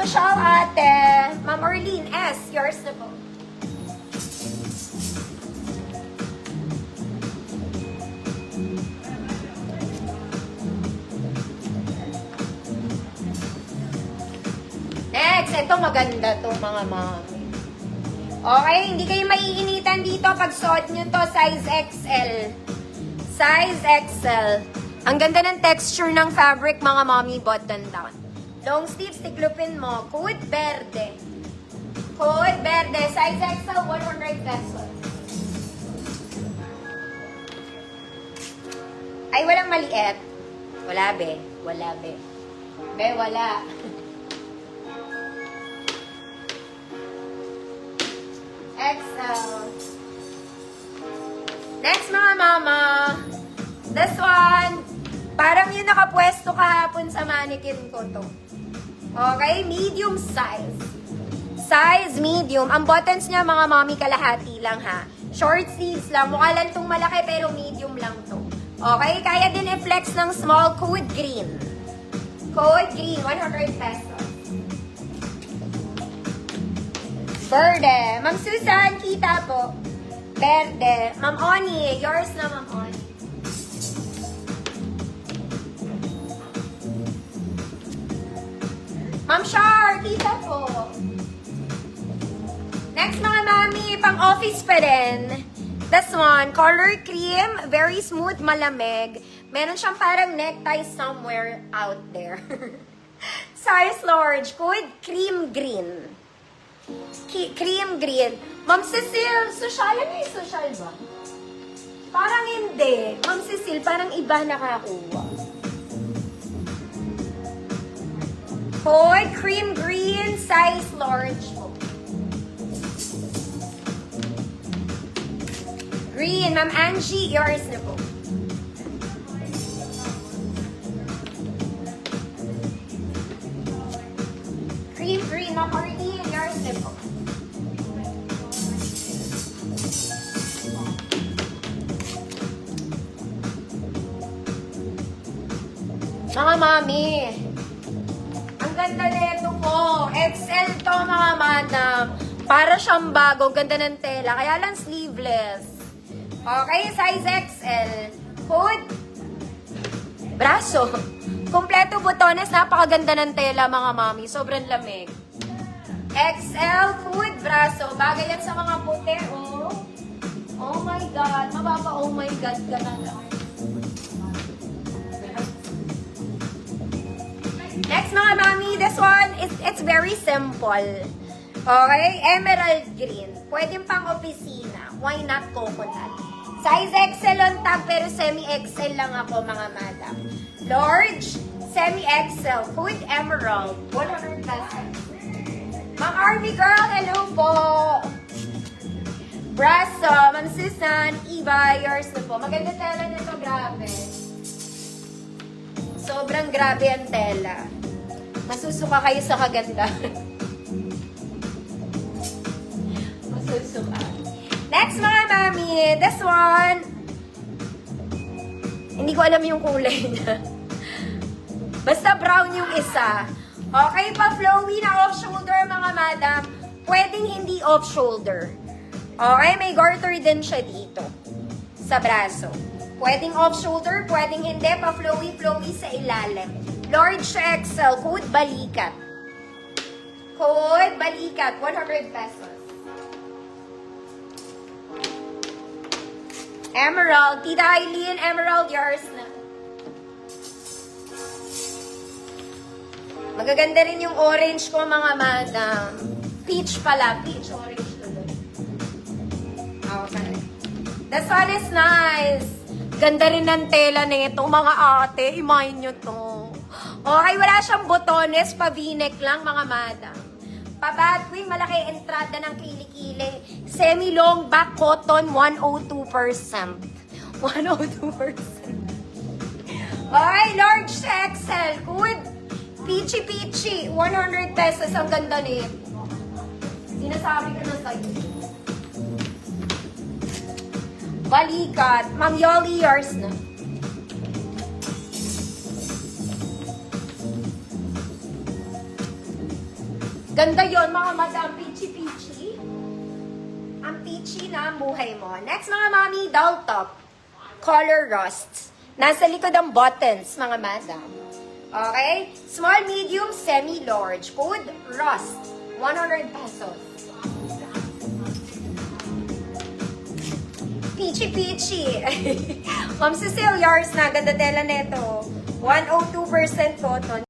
Social ate. Ma'am Orlean S. Yours na po. Next, ito maganda to mga mami. Okay, hindi kayo maiinitan dito pag suot nyo to, size XL. Size XL. Ang ganda ng texture ng fabric mga mami, button down. Long sleeves, tiklupin mo. Code Verde. Code Verde, size XL, 100 pesos. Ay, walang maliit. Wala, be. Wala, be. Be, wala. XL. Next, mga mama. This one. Parang yung nakapwesto kahapon sa mannequin ko to. Okay? Medium size. Size medium. Ang buttons niya, mga mami, kalahati lang ha. Short sleeves lang. Mukha lang itong malaki pero medium lang to. Okay? Kaya din i-flex ng small. Code green. Code green. 100 pesos. Verde. Ma'am Susan, kita po. Verde. Ma'am Oni, yours na, Ma'am Oni. Ma'am Char, kita po. Next mga mami, pang office pa rin. This one, color cream, very smooth, malamig. Meron siyang parang necktie somewhere out there. Size large, code cream green. Cream green. Ma'am Cecile, social ano yung social ba? Parang hindi. Ma'am Cecile, parang iba nakakuha. Hoy, cream green, size large po. Green, Ma'am Angie, yours na po. Cream green, Ma'am Arlene, yours na po. Mga mami, ang ganda nito po. XL to mga madam. Para siyang bago, ganda ng tela. Kaya lang sleeveless. Okay, size XL. Hood. Braso. Kompleto butones, napakaganda ng tela mga mami. Sobrang lamig. XL, hood, braso. Bagay yan sa mga puti, oh. Oh my God. Mababa, oh my God ka na lang. Next mga mami, this one, it's very simple. Okay? Emerald green. Pwede pang opisina. Why not coconut? Size XL on top, pero semi-XL lang ako mga madam. Large, semi-XL, hood emerald, 100 pesos. Ma'am Army Girl, hello po! Brasso, Ma'am Susan, Eva, yours na po. Maganda tela nito, grabe. Sobrang grabe ang tela. Masusuka kayo sa kaganda. Masusuka. Next mga mami, this one. Hindi ko alam yung kulay niya. Basta brown yung isa. Okay pa, flowy na off-shoulder mga madam. Pwedeng hindi off-shoulder. Okay, may garter din siya dito. Sa braso. Pwedeng off-shoulder, pwedeng hindi. Pa-flowy-flowy sa ilalim. Large to XL, code balikat. Code balikat, 100 pesos. Emerald, Tita Eileen, Emerald, yours na. Magaganda rin yung orange ko, mga madam. Peach pala. Peach, orange ko doon. Okay. This one is nice. Ganda rin ng tela nito, mga ate. Imahin nyo to. Okay, wala siyang botones. Pa-v-neck lang, mga madam. Pa-batwing, malaki entrada ng kilikili. Semi-long back cotton, 102%. 102%. Okay, large to XL. Good. Peachy-peachy. 100 pesos. Ang ganda nito. Sinasabi ko na sa'yo. Balikat. Ma'am Yoli, yours na. Ganda yon mga madam. Peachy-peachy. Ang peachy na ang buhay mo. Next, mga mami, doll top. Color rust. Nasa likod ang buttons, mga madam. Okay? Small, medium, semi-large. Code rust. 100 pesos. Peachy-peachy. Ma'am Cecil, yours na. Ganda tela neto. 102% cotton.